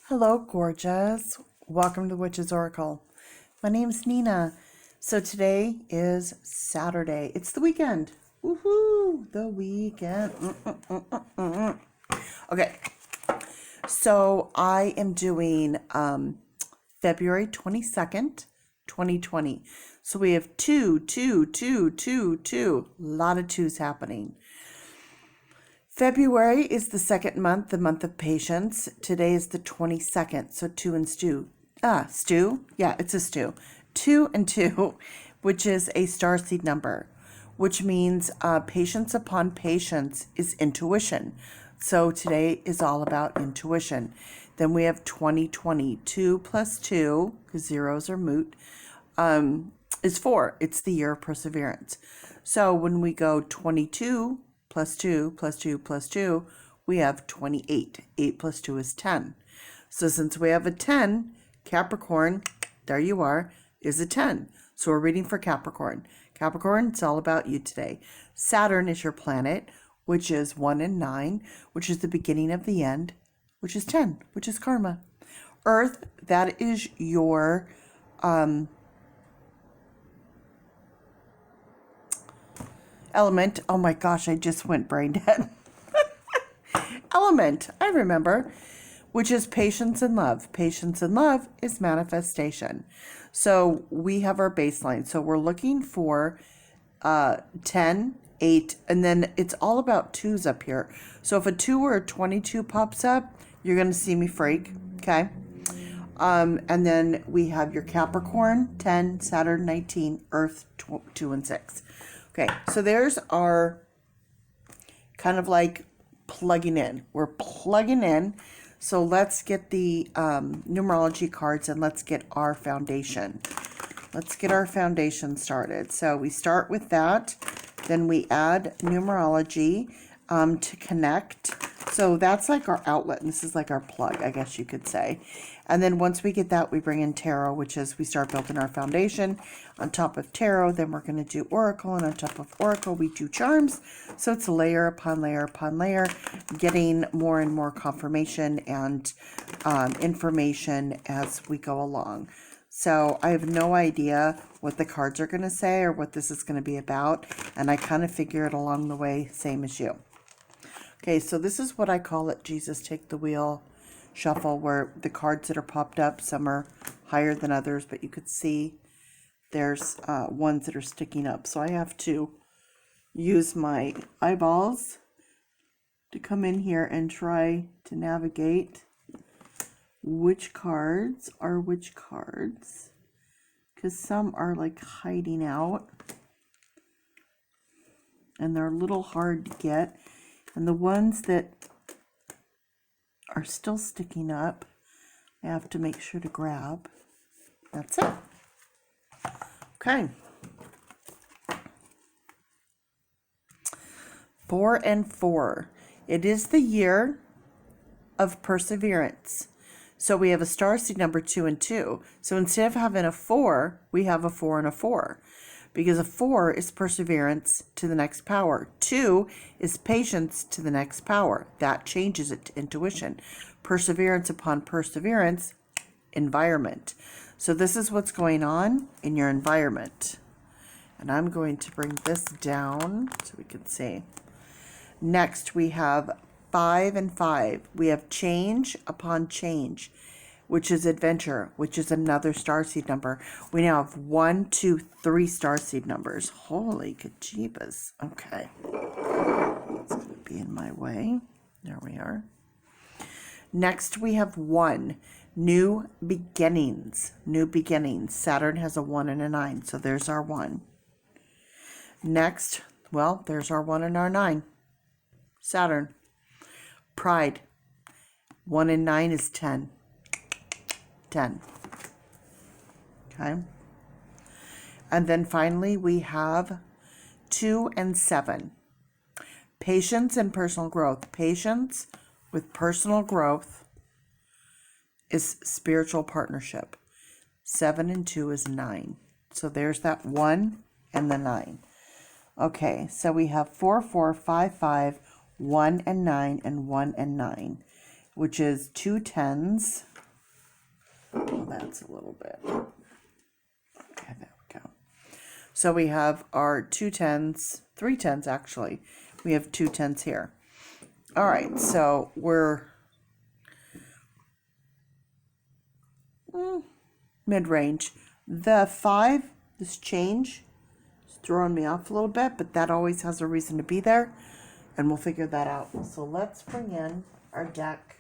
Hello, gorgeous. Welcome to Witch's Oracle. My name's Nina. So today is Saturday. It's the weekend. Woohoo! The weekend. Okay. So I am doing February 22nd, 2020. So we have two. A lot of twos happening. February is the second month, the month of patience. Today is the 22nd, so two and stew. Stew? Yeah, it's a stew. 2 and 2, which is a starseed number, which means patience upon patience is intuition. So today is all about intuition. Then we have 2020. 2 plus 2, because zeros are moot, is 4. It's the year of perseverance. So when we go 22 plus 2 plus 2 plus 2, we have 28. 8 plus 2 is 10. So since we have a 10, Capricorn, there you are, is a 10. So we're reading for Capricorn. Capricorn, it's all about you today. Saturn is your planet, which is 1 and 9, which is the beginning of the end, which is 10, which is karma. Earth, that is your element. Oh my gosh, I just went brain dead. Element, I remember, which is patience and love. Patience and love is manifestation. So we have our baseline. So we're looking for 10, 8, and then it's all about twos up here. So if a 2 or a 22 pops up, you're going to see me freak, okay? And then we have your Capricorn, 10, Saturn, 19, Earth, 2 and 6. Okay, so there's our kind of like plugging in. We're plugging in. So let's get the numerology cards and let's get our foundation. Let's get our foundation started. So we start with that. Then we add numerology to connect. So that's like our outlet. And this is like our plug, I guess you could say. And then once we get that, we bring in tarot, which is we start building our foundation. On top of tarot, then we're going to do oracle. And on top of oracle, we do charms. So it's layer upon layer upon layer, getting more and more confirmation and information as we go along. So I have no idea what the cards are going to say or what this is going to be about. And I kind of figure it along the way, same as you. Okay, so this is what I call it, Jesus Take the Wheel Shuffle, where the cards that are popped up, some are higher than others, but you could see there's ones that are sticking up. So I have to use my eyeballs to come in here and try to navigate which cards are which cards, because some are like hiding out and they're a little hard to get. And the ones that are still sticking up, I have to make sure to grab. That's it. Okay. 4 and 4. It is the year of perseverance. So we have a starseed number 2 and 2. So instead of having a 4, we have a 4 and a 4. Because a 4 is perseverance to the next power. 2 is patience to the next power. That changes it to intuition. Perseverance upon perseverance, environment. So this is what's going on in your environment. And I'm going to bring this down so we can see. Next, we have 5 and 5. We have change upon change, which is adventure, which is another starseed number. We now have 1, 2, 3 starseed numbers. Holy kajeebas. Okay. It's going to be in my way. There we are. Next, we have 1. New beginnings. New beginnings. Saturn has a 1 and a 9. So there's our 1. Next, well, there's our 1 and our 9. Saturn. Pride. 1 and 9 is 10. 10. Okay. And then finally we have 2 and 7. Patience and personal growth. Patience with personal growth is spiritual partnership. 7 and 2 is 9. So there's that 1 and the 9. Okay, so we have 4, 4, 5, 5, 1 and 9, and 1 and 9, which is 2 10s Well, that's a little bit. Okay, there we go. So we have our 2 10s, 3 10s actually. We have 2 10s here. All right, so we're mid-range. The 5, this change, is throwing me off a little bit, but that always has a reason to be there, and we'll figure that out. So let's bring in our deck.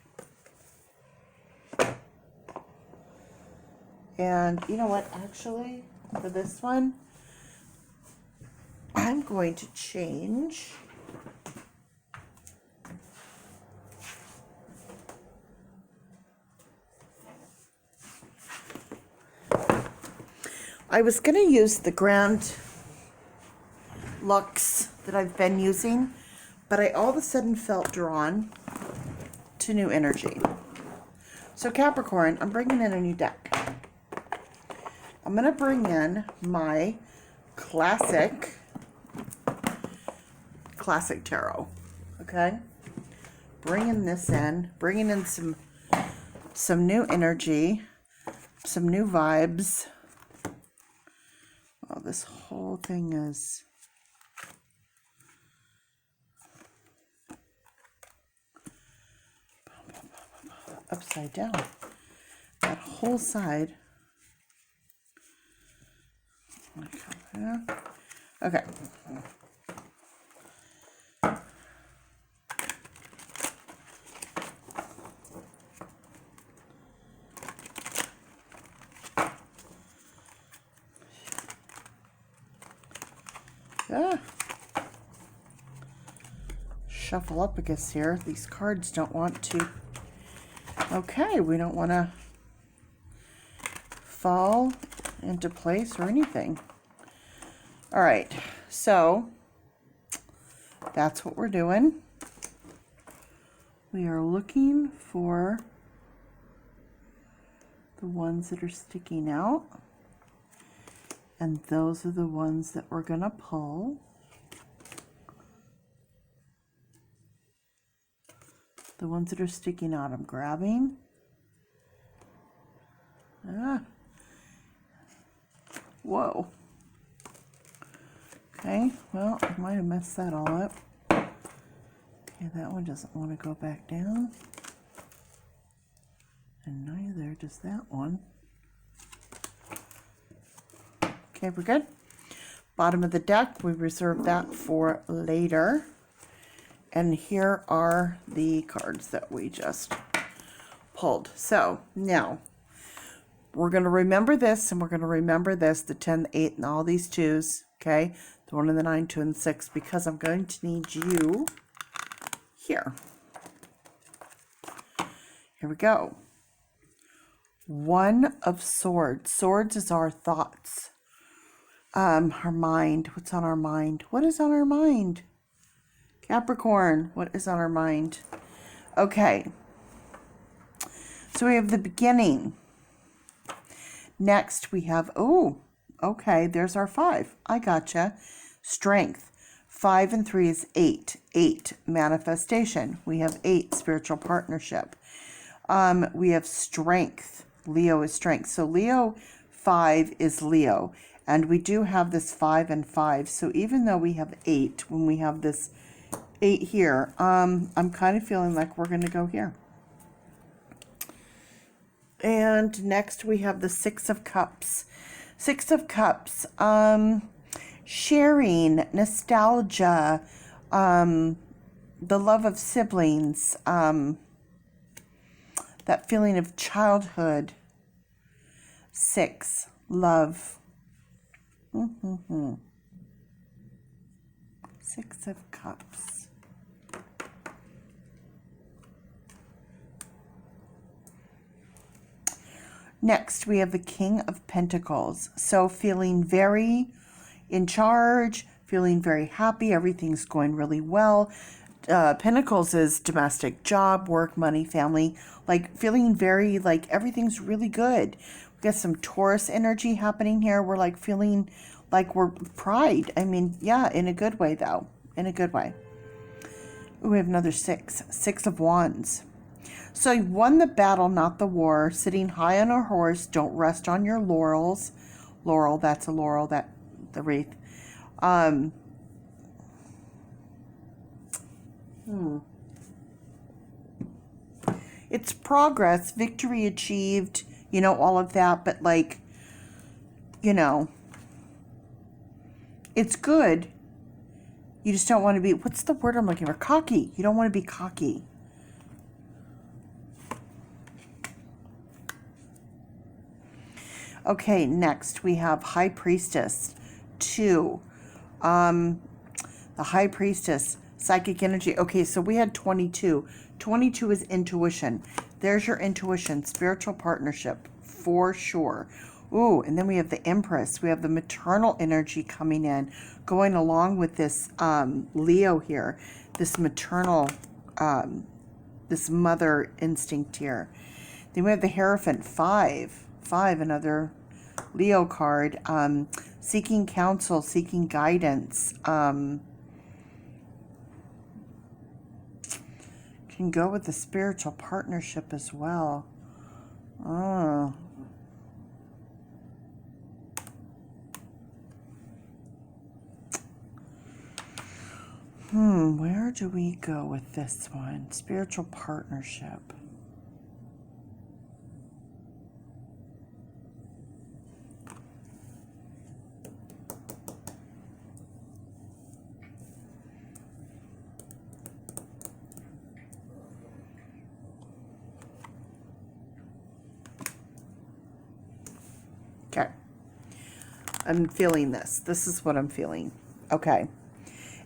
And you know what, actually, for this one, I'm going to change I was going to use the Grand Lux that I've been using, but I all of a sudden felt drawn to new energy. So Capricorn, I'm bringing in a new deck. I'm going to bring in my classic tarot, okay? Bringing this in, bringing in some new energy, some new vibes. Oh, this whole thing is upside down. That whole side. Okay. Shuffle up, I guess, here. These cards don't want to. Okay, we don't want to fall into place or anything. All right, so that's what we're doing. We are looking for the ones that are sticking out, and those are the ones that we're going to pull. The ones that are sticking out, I'm grabbing. Whoa. Okay, well, I might have messed that all up. Okay, that one doesn't want to go back down. And neither does that one. Okay, we're good. Bottom of the deck, we reserve that for later. And here are the cards that we just pulled. So now we're going to remember this, and we're going to remember this, the 10, the 8, and all these 2s, okay? The 1 and the 9, 2 and 6, because I'm going to need you here. Here we go. 1 of Swords. Swords is our thoughts. Our mind. What's on our mind? What is on our mind? Capricorn, what is on our mind? Okay. So we have the beginning. Next we have, oh, okay, there's our 5. I gotcha. Strength. 5 and 3 is 8. 8, manifestation. We have 8, spiritual partnership. We have strength. Leo is strength. So Leo 5 is Leo. And we do have this 5 and 5. So even though we have 8, when we have this 8 here, I'm kind of feeling like we're going to go here. And next we have the 6 of Cups. 6 of Cups, sharing, nostalgia, the love of siblings, that feeling of childhood. 6, love. 6 of Cups. Next, we have the King of Pentacles. So feeling very in charge, feeling very happy, everything's going really well. Pentacles is domestic, job, work, money, family, like feeling very like everything's really good. We got some Taurus energy happening here. We're like feeling like we're pride. I mean, yeah, in a good way though, in a good way. Ooh, we have another 6, 6 of Wands. So you won the battle, not the war. Sitting high on a horse, don't rest on your laurels. Laurel, that's a laurel, that the wreath. It's progress, victory achieved, you know, all of that, but like, you know, it's good. You just don't want to be, what's the word I'm looking for? Cocky. You don't want to be cocky. Okay, next we have High Priestess 2. The High Priestess, psychic energy. Okay, so we had 22. 22 is intuition. There's your intuition, spiritual partnership, for sure. Ooh, and then we have the Empress. We have the maternal energy coming in, going along with this Leo here, this maternal, this mother instinct here. Then we have the Hierophant, 5, another Leo card, seeking counsel, seeking guidance. Can go with the spiritual partnership as well. Oh. Where do we go with this one? Spiritual partnership. Okay. I'm feeling this. This is what I'm feeling. Okay.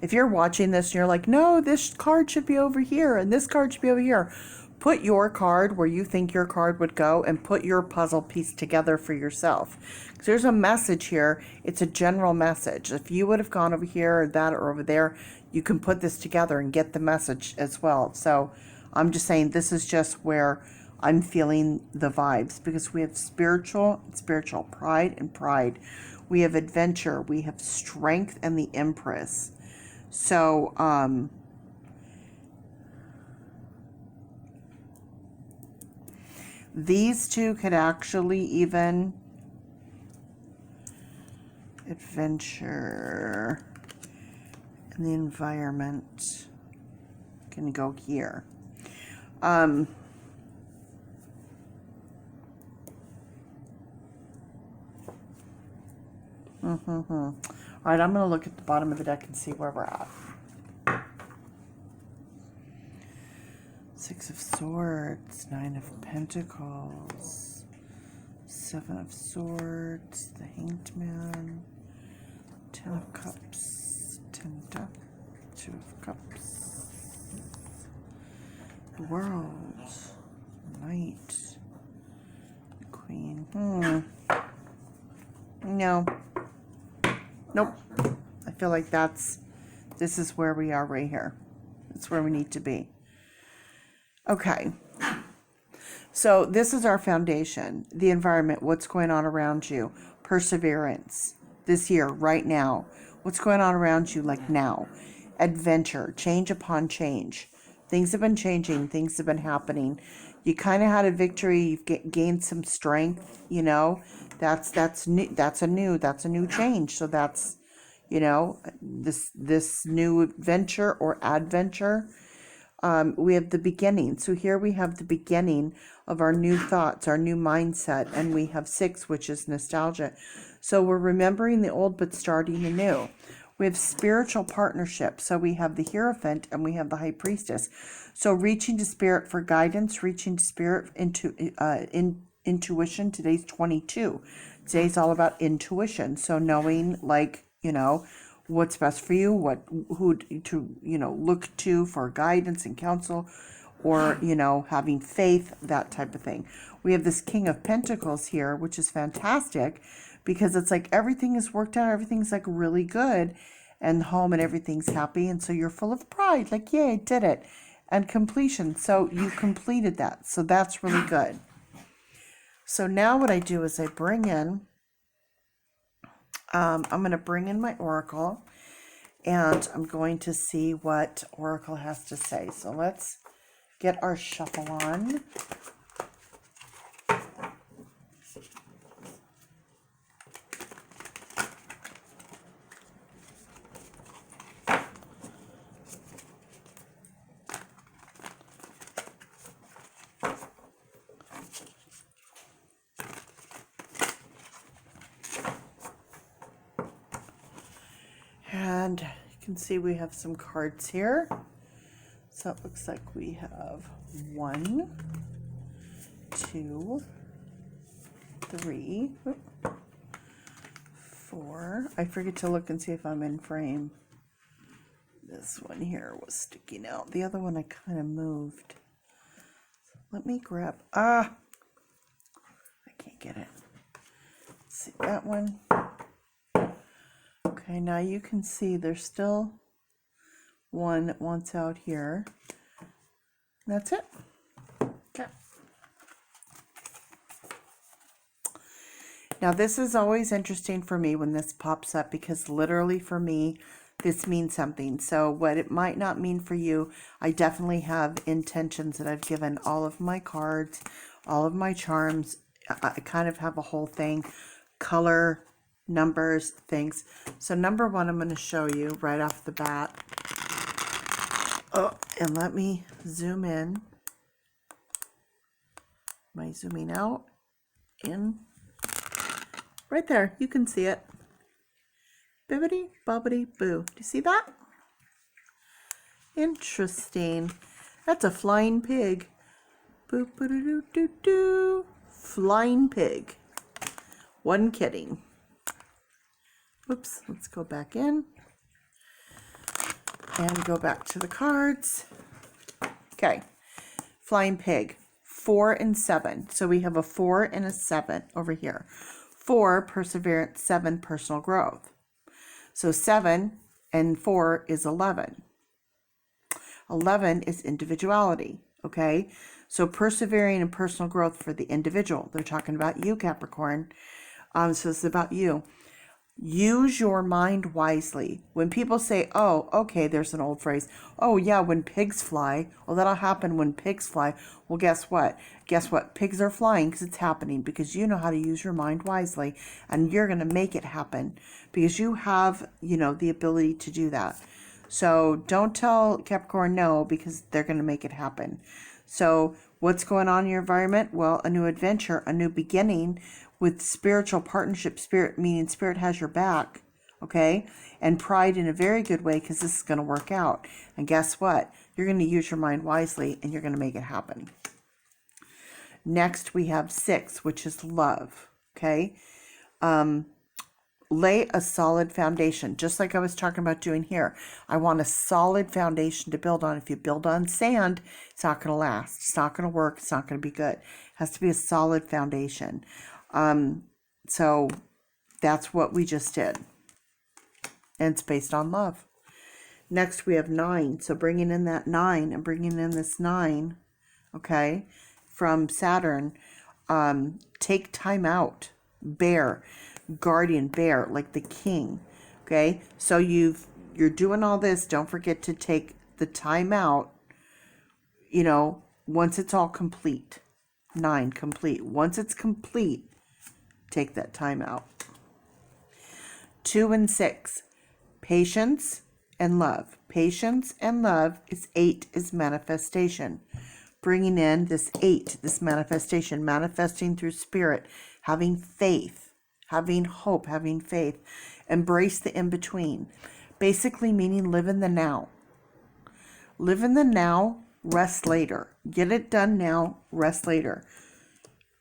If you're watching this and you're like, no, this card should be over here and this card should be over here, put your card where you think your card would go and put your puzzle piece together for yourself. Because there's a message here. It's a general message. If you would have gone over here or that or over there, you can put this together and get the message as well. So I'm just saying this is just where I'm feeling the vibes, because we have spiritual, pride and pride. We have adventure, we have strength, and the Empress. So, these two could actually even adventure and the environment can go here. All right, I'm going to look at the bottom of the deck and see where we're at. Six of Swords, Nine of Pentacles, Seven of Swords, the Hanged Man, Ten of Cups, Ten of Death, Two of Cups, the World, Knight, Queen. No. Nope. I feel like this is where we are right here. That's where we need to be. Okay. So this is our foundation, the environment, what's going on around you, perseverance, this year, right now, what's going on around you, like now, adventure, change upon change. Things have been changing, things have been happening. You kind of had a victory, you've gained some strength, you know, that's new, that's a new change. So that's, you know, this new adventure or adventure. We have the beginning. So here we have the beginning of our new thoughts, our new mindset, and we have 6, which is nostalgia. So we're remembering the old but starting anew. We have spiritual partnership. So we have the Hierophant and we have the High Priestess. So reaching to Spirit for guidance, reaching to Spirit into intuition. Today's 22. Today's all about intuition. So knowing, like, you know, what's best for you, who to, you know, look to for guidance and counsel, or, you know, having faith, that type of thing. We have this King of Pentacles here, which is fantastic because it's like everything is worked out, everything's like really good, and home and everything's happy, and so you're full of pride, like, yay, I did it, and completion. So you completed that, so that's really good. So now what I do is I bring in, I'm going to bring in my Oracle, and I'm going to see what Oracle has to say. So let's get our shuffle on. And you can see we have some cards here. So it looks like we have 1, 2, 3, 4. I forget to look and see if I'm in frame. This one here was sticking out. The other one I kind of moved. So let me grab, I can't get it. Let's see that one. Okay, now you can see there's still one that wants out here. That's it. Okay. Now this is always interesting for me when this pops up, because literally for me, this means something. So what it might not mean for you, I definitely have intentions that I've given all of my cards, all of my charms. I kind of have a whole thing, color, numbers, things. So number 1, I'm going to show you right off the bat. Oh, and let me zoom in. Am I zooming out? In? Right there, you can see it. Bibbidi bobbidi boo. Do you see that? Interesting. That's a flying pig. Boo boo doo doo doo doo. Flying pig. One kidding. Oops, let's go back in. And go back to the cards. Okay, flying pig, 4 and 7. So we have a 4 and a 7 over here. 4, perseverance, 7, personal growth. So 7 and 4 is 11. 11 is individuality, okay? So persevering and personal growth for the individual. They're talking about you, Capricorn. So it's about you. Use your mind wisely. When people say, oh, okay, there's an old phrase. Oh, yeah, when pigs fly. Well, that'll happen when pigs fly. Well, guess what? Guess what? Pigs are flying because it's happening, because you know how to use your mind wisely, and you're going to make it happen because you have, the ability to do that. So don't tell Capricorn no, because they're going to make it happen. So what's going on in your environment? Well, a new adventure, a new beginning with spiritual partnership, spirit, meaning spirit has your back, okay? And pride in a very good way, because this is going to work out. And guess what? You're going to use your mind wisely, and you're going to make it happen. Next, we have 6, which is love, okay? Lay a solid foundation, just like I was talking about doing here. I want a solid foundation to build on. If you build on sand, it's not going to last. It's not going to work. It's not going to be good. It has to be a solid foundation. So that's what we just did. And it's based on love. Next, we have 9. So bringing in that 9 and bringing in this 9, okay, from Saturn. Take time out. Bear. Guardian, bear, like the king, okay? So you're doing all this. Don't forget to take the time out, once it's all complete. 9, complete. Once it's complete, take that time out. 2 and 6, patience and love. Patience and love is 8, is manifestation. Bringing in this 8, this manifestation, manifesting through spirit, having faith, having hope, having faith. Embrace the in-between. Basically meaning live in the now. Live in the now, rest later. Get it done now, rest later.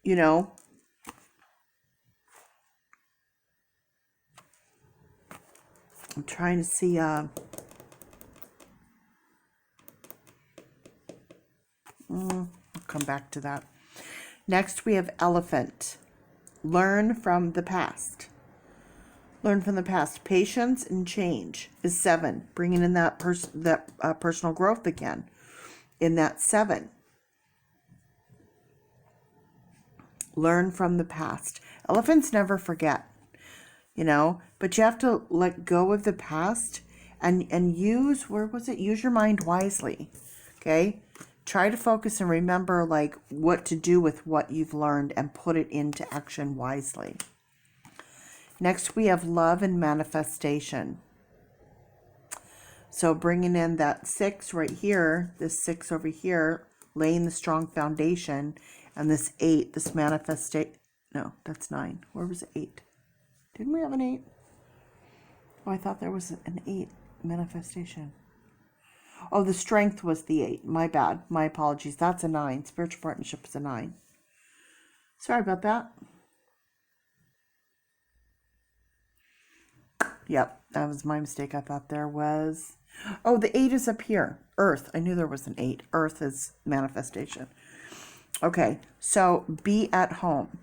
I'm trying to see, I'll come back to that. Next, we have elephant. Learn from the past. Learn from the past. Patience and change is 7. Bringing in that personal growth again. In that 7. Learn from the past. Elephants never forget, but you have to let go of the past and use, use your mind wisely, okay? try to focus and remember like what to do with what you've learned and put it into action wisely. Next, we have love and manifestation. So bringing in that 6 right here, this 6 over here, laying the strong foundation, and this 8, this manifestation. No, that's 9. Where was 8? Didn't we have an 8? Oh, I thought there was an 8 manifestation. Oh, the strength was the 8. My bad. My apologies. That's a 9. Spiritual partnership is a 9. Sorry about that. Yep, that was my mistake. I thought there was... Oh, the 8 is up here. Earth. I knew there was an 8. Earth is manifestation. Okay, so be at home.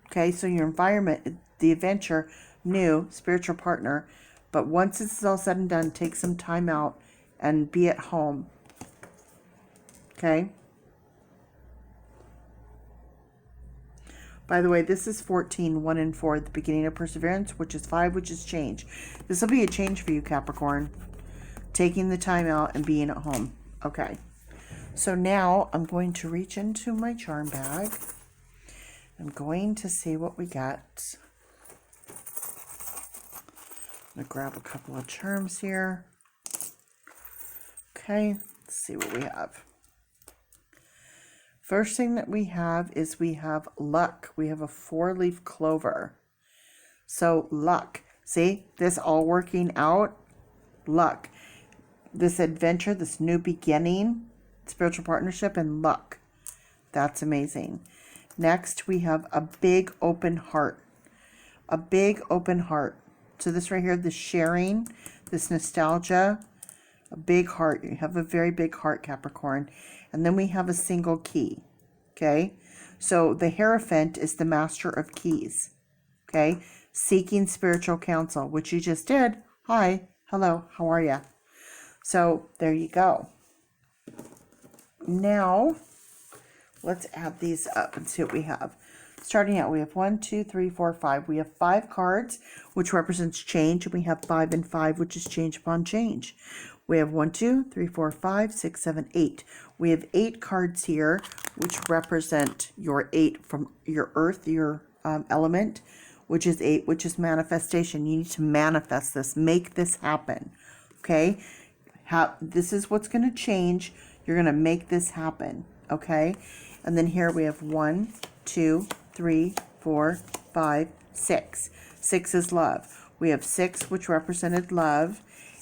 Okay, so your environment, the adventure, new, spiritual partner. But once it's all said and done, take some time out and be at home. Okay? By the way, this is 14, 1 and 4, the beginning of perseverance, which is 5, which is change. This will be a change for you, Capricorn. Taking the time out and being at home. Okay. So now I'm going to reach into my charm bag. I'm going to see what we got. I'm going to grab a couple of charms here. Okay, let's see what we have. First thing that we have is we have luck. We have a 4-leaf clover. So luck. See, this all working out. Luck. This adventure, this new beginning, spiritual partnership, and luck. That's amazing. Next, we have a big open heart. A big open heart. So this right here, this sharing, this nostalgia, a big heart. You have a very big heart, Capricorn. And then we have a single key. Okay. So the Hierophant is the master of keys. Okay. Seeking spiritual counsel, which you just did. Hi. Hello. How are you? So there you go. Now, let's add these up and see what we have. Starting out, we have 1, 2, 3, 4, 5. We have 5 cards, which represents change, and we have 5 and 5, which is change upon change. We have 1, 2, 3, 4, 5, 6, 7, 8. We have 8 cards here, which represent your 8 from your earth, your element, which is 8, which is manifestation. You need to manifest this. Make this happen. Okay? This is what's going to change. You're going to make this happen. Okay? And then here we have 1, 2, 3, 4, 5, 6. 6 is love. We have 6, which represented love.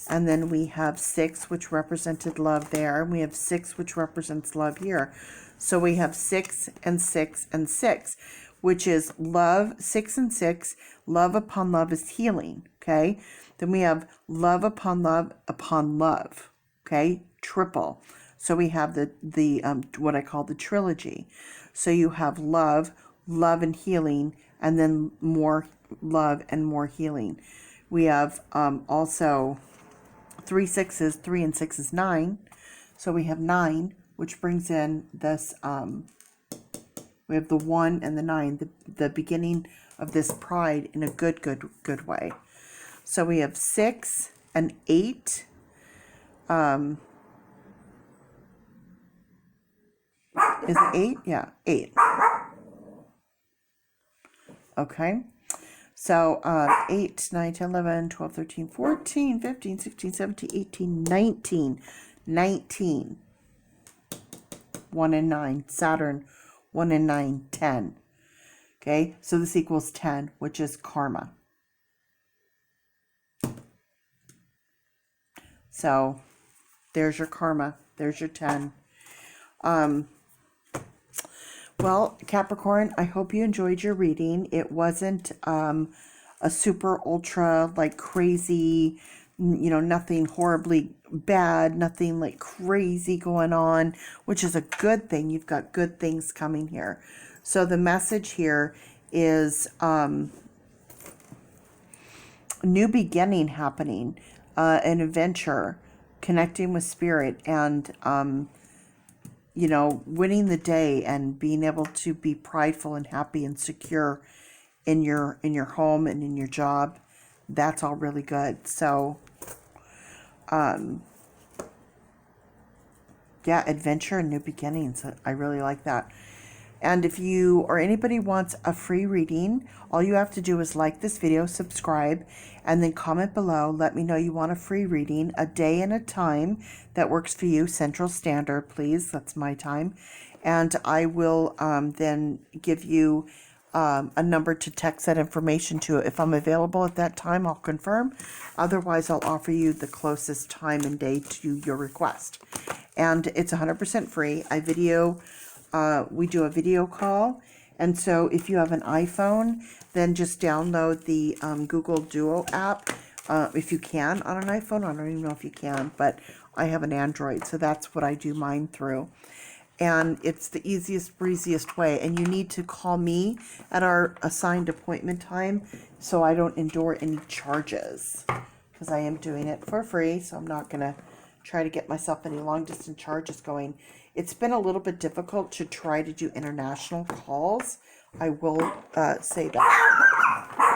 And then we have 6, which represented love there. And we have 6, which represents love here. So we have 6 and 6 and 6, which is love. 6 and 6. Love upon love is healing. Okay. Then we have love upon love upon love. Okay. Triple. So we have the what I call the trilogy. So you have love, love and healing, and then more love and more healing. We have also 3 6s. 3 and 6 is 9. So we have 9, which brings in this, we have the 1 and the 9, the beginning of this pride in a good way. So we have 6 and 8. Is it 8? Yeah, 8. Okay. So 8, 9, 10, 11, 12, 13, 14, 15, 16, 17, 18, 19. 19. 1 and 9. Saturn, 1 and 9, 10. Okay, so this equals 10, which is karma. So there's your karma. There's your 10. Well, Capricorn, I hope you enjoyed your reading. It wasn't a super ultra like crazy, nothing horribly bad, nothing like crazy going on, which is a good thing. You've got good things coming here. So the message here is new beginning happening, an adventure, connecting with spirit, and winning the day and being able to be prideful and happy and secure in your home and in your job. That's all really good. So Yeah, adventure and new beginnings. I really like that. And if you or anybody wants a free reading, all you have to do is like this video, subscribe, and then comment below. Let me know you want a free reading, a day and a time that works for you, Central Standard, please. That's my time. And I will then give you a number to text that information to. If I'm available at that time, I'll confirm. Otherwise, I'll offer you the closest time and day to your request. And it's 100% free. We do a video call. And so if you have an iPhone, then just download the Google Duo app. If you can on an iPhone, I don't even know if you can, but I have an Android, so that's what I do mine through. And it's the easiest, breeziest way. And you need to call me at our assigned appointment time so I don't endure any charges, because I am doing it for free, so I'm not going to try to get myself any long distance charges going. It's been a little bit difficult to try to do international calls. I will say that.